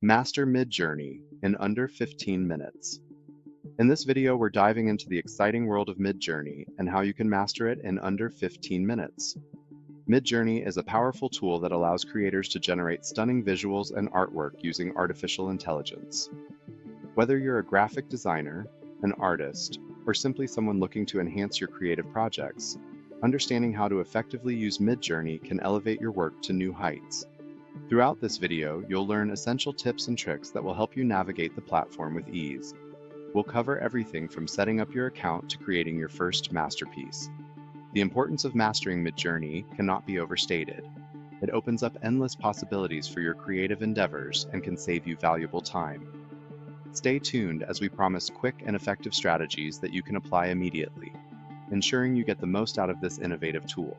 Master Midjourney in under 15 minutes. In this video, we're diving into the exciting world of Midjourney and how you can master it in under 15 minutes. Midjourney is a powerful tool that allows creators to generate stunning visuals and artwork using artificial intelligence. Whether you're a graphic designer, an artist, or simply someone looking to enhance your creative projects, understanding how to effectively use Midjourney can elevate your work to new heights. Throughout this video, you'll learn essential tips and tricks that will help you navigate the platform with ease. We'll cover everything from setting up your account to creating your first masterpiece. The importance of mastering Midjourney cannot be overstated. It opens up endless possibilities for your creative endeavors and can save you valuable time. Stay tuned as we promise quick and effective strategies that you can apply immediately, ensuring you get the most out of this innovative tool.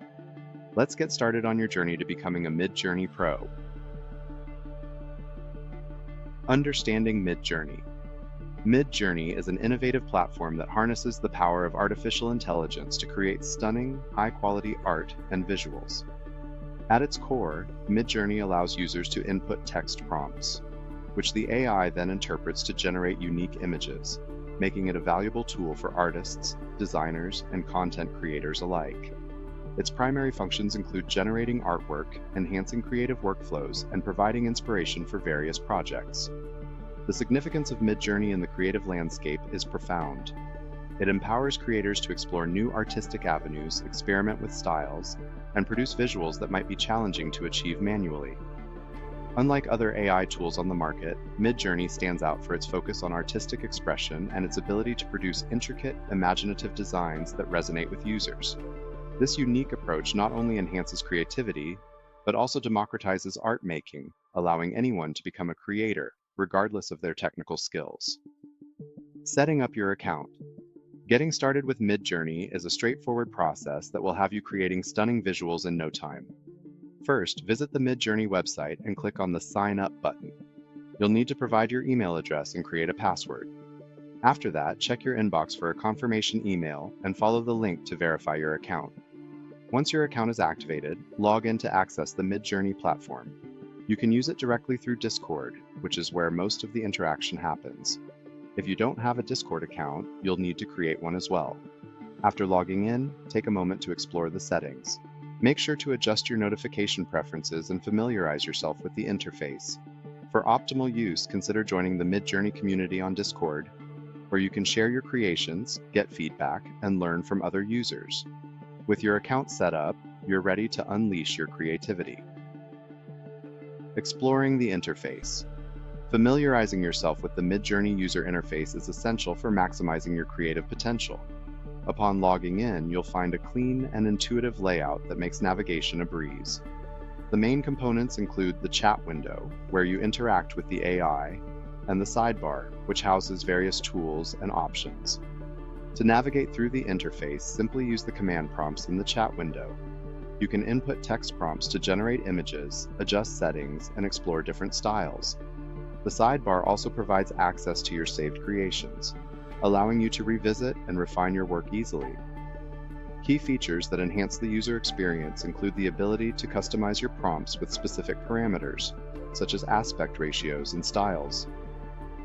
Let's get started on your journey to becoming a Midjourney pro. Understanding Midjourney. Midjourney is an innovative platform that harnesses the power of artificial intelligence to create stunning, high-quality art and visuals. At its core, Midjourney allows users to input text prompts, which the AI then interprets to generate unique images, making it a valuable tool for artists, designers, and content creators alike. Its primary functions include generating artwork, enhancing creative workflows, and providing inspiration for various projects. The significance of Midjourney in the creative landscape is profound. It empowers creators to explore new artistic avenues, experiment with styles, and produce visuals that might be challenging to achieve manually. Unlike other AI tools on the market, Midjourney stands out for its focus on artistic expression and its ability to produce intricate, imaginative designs that resonate with users. This unique approach not only enhances creativity, but also democratizes art making, allowing anyone to become a creator, regardless of their technical skills. Setting up your account. Getting started with Midjourney is a straightforward process that will have you creating stunning visuals in no time. First, visit the Midjourney website and click on the Sign Up button. You'll need to provide your email address and create a password. After that, check your inbox for a confirmation email and follow the link to verify your account. Once your account is activated, log in to access the Midjourney platform. You can use it directly through Discord, which is where most of the interaction happens. If you don't have a Discord account, you'll need to create one as well. After logging in, take a moment to explore the settings. Make sure to adjust your notification preferences and familiarize yourself with the interface. For optimal use, consider joining the Midjourney community on Discord, where you can share your creations, get feedback, and learn from other users. With your account set up, you're ready to unleash your creativity. Exploring the interface. Familiarizing yourself with the Midjourney user interface is essential for maximizing your creative potential. Upon logging in, you'll find a clean and intuitive layout that makes navigation a breeze. The main components include the chat window, where you interact with the AI, and the sidebar, which houses various tools and options. To navigate through the interface, simply use the command prompts in the chat window. You can input text prompts to generate images, adjust settings, and explore different styles. The sidebar also provides access to your saved creations, allowing you to revisit and refine your work easily. Key features that enhance the user experience include the ability to customize your prompts with specific parameters, such as aspect ratios and styles.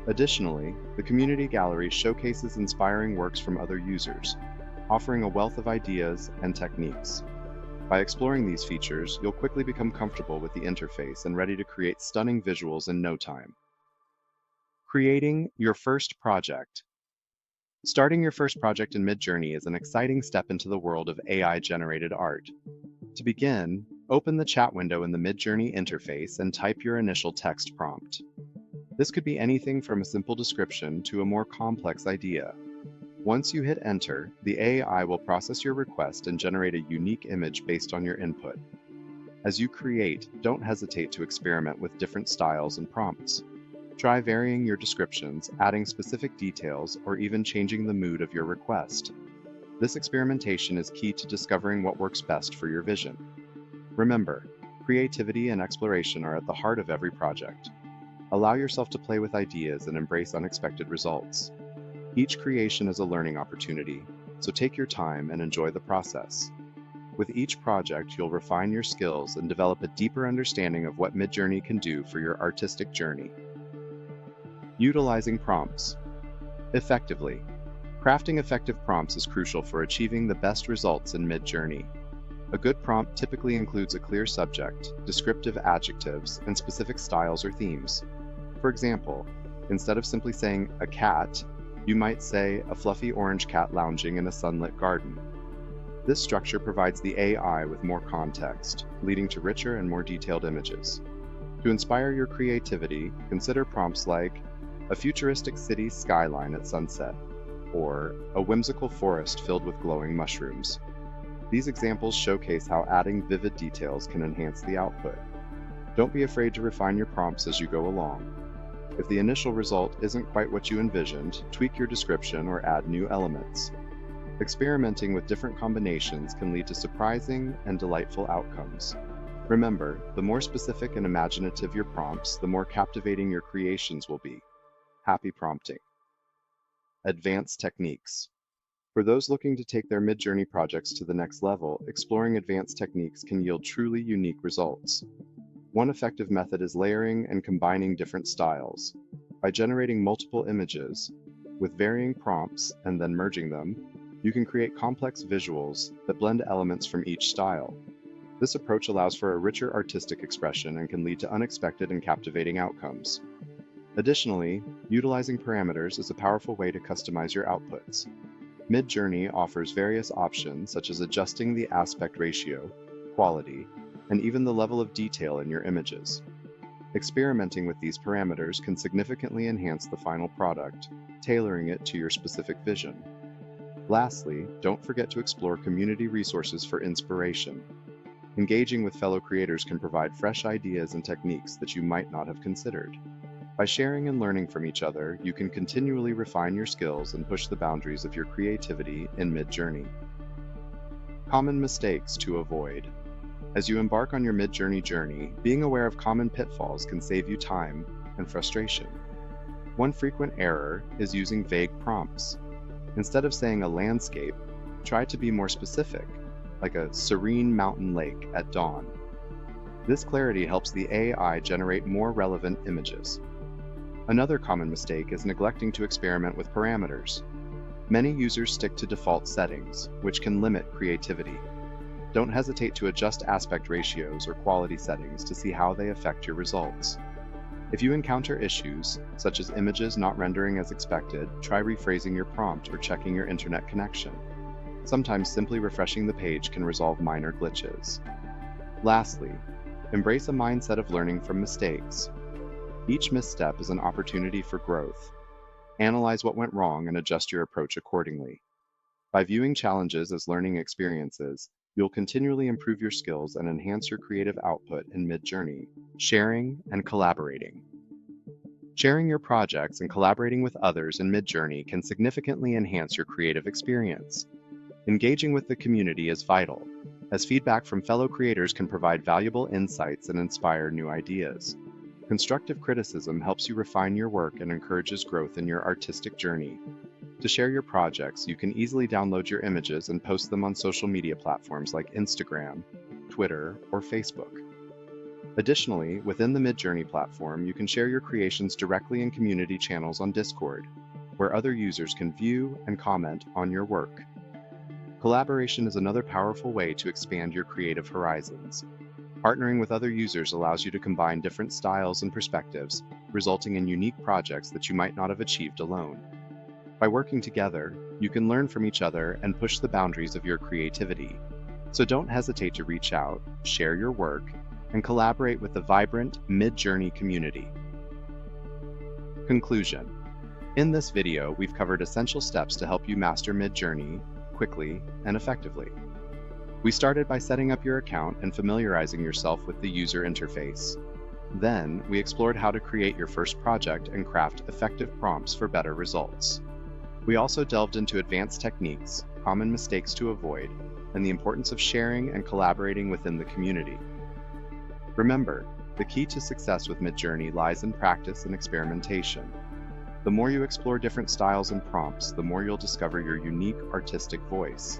Additionally, the community gallery showcases inspiring works from other users, offering a wealth of ideas and techniques. By exploring these features, you'll quickly become comfortable with the interface and ready to create stunning visuals in no time. Creating your first project. Starting your first project in Midjourney is an exciting step into the world of AI-generated art. To begin, open the chat window in the Midjourney interface and type your initial text prompt. This could be anything from a simple description to a more complex idea. Once you hit enter, the AI will process your request and generate a unique image based on your input. As you create, don't hesitate to experiment with different styles and prompts. Try varying your descriptions, adding specific details, or even changing the mood of your request. This experimentation is key to discovering what works best for your vision. Remember, creativity and exploration are at the heart of every project. Allow yourself to play with ideas and embrace unexpected results. Each creation is a learning opportunity, so take your time and enjoy the process. With each project, you'll refine your skills and develop a deeper understanding of what Midjourney can do for your artistic journey. Utilizing prompts effectively. Crafting effective prompts is crucial for achieving the best results in Midjourney. A good prompt typically includes a clear subject, descriptive adjectives, and specific styles or themes. For example, instead of simply saying a cat, you might say a fluffy orange cat lounging in a sunlit garden. This structure provides the AI with more context, leading to richer and more detailed images. To inspire your creativity, consider prompts like a futuristic city skyline at sunset, or a whimsical forest filled with glowing mushrooms. These examples showcase how adding vivid details can enhance the output. Don't be afraid to refine your prompts as you go along. If the initial result isn't quite what you envisioned, tweak your description or add new elements. Experimenting with different combinations can lead to surprising and delightful outcomes. Remember, the more specific and imaginative your prompts, the more captivating your creations will be. Happy prompting. Advanced techniques. For those looking to take their Midjourney projects to the next level, exploring advanced techniques can yield truly unique results. One effective method is layering and combining different styles. By generating multiple images with varying prompts and then merging them, you can create complex visuals that blend elements from each style. This approach allows for a richer artistic expression and can lead to unexpected and captivating outcomes. Additionally, utilizing parameters is a powerful way to customize your outputs. Midjourney offers various options such as adjusting the aspect ratio, quality, and even the level of detail in your images. Experimenting with these parameters can significantly enhance the final product, tailoring it to your specific vision. Lastly, don't forget to explore community resources for inspiration. Engaging with fellow creators can provide fresh ideas and techniques that you might not have considered. By sharing and learning from each other, you can continually refine your skills and push the boundaries of your creativity in Midjourney. Common mistakes to avoid. As you embark on your Midjourney journey, being aware of common pitfalls can save you time and frustration. One frequent error is using vague prompts. Instead of saying a landscape, try to be more specific, like a serene mountain lake at dawn. This clarity helps the AI generate more relevant images. Another common mistake is neglecting to experiment with parameters. Many users stick to default settings, which can limit creativity. Don't hesitate to adjust aspect ratios or quality settings to see how they affect your results. If you encounter issues, such as images not rendering as expected, try rephrasing your prompt or checking your internet connection. Sometimes simply refreshing the page can resolve minor glitches. Lastly, embrace a mindset of learning from mistakes. Each misstep is an opportunity for growth. Analyze what went wrong and adjust your approach accordingly. By viewing challenges as learning experiences, you'll continually improve your skills and enhance your creative output in Midjourney. Sharing and collaborating. Sharing your projects and collaborating with others in Midjourney can significantly enhance your creative experience. Engaging with the community is vital, as feedback from fellow creators can provide valuable insights and inspire new ideas. Constructive criticism helps you refine your work and encourages growth in your artistic journey. To share your projects, you can easily download your images and post them on social media platforms like Instagram, Twitter, or Facebook. Additionally, within the Midjourney platform, you can share your creations directly in community channels on Discord, where other users can view and comment on your work. Collaboration is another powerful way to expand your creative horizons. Partnering with other users allows you to combine different styles and perspectives, resulting in unique projects that you might not have achieved alone. By working together, you can learn from each other and push the boundaries of your creativity. So don't hesitate to reach out, share your work, and collaborate with the vibrant Midjourney community. Conclusion. In this video, we've covered essential steps to help you master Midjourney quickly and effectively. We started by setting up your account and familiarizing yourself with the user interface. Then, we explored how to create your first project and craft effective prompts for better results. We also delved into advanced techniques, common mistakes to avoid, and the importance of sharing and collaborating within the community. Remember, the key to success with Midjourney lies in practice and experimentation. The more you explore different styles and prompts, the more you'll discover your unique artistic voice.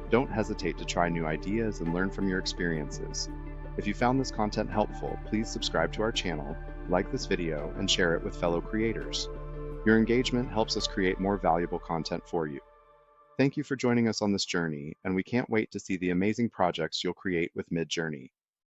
Don't hesitate to try new ideas and learn from your experiences. If you found this content helpful, please subscribe to our channel, like this video, and share it with fellow creators. Your engagement helps us create more valuable content for you. Thank you for joining us on this journey, and we can't wait to see the amazing projects you'll create with Midjourney.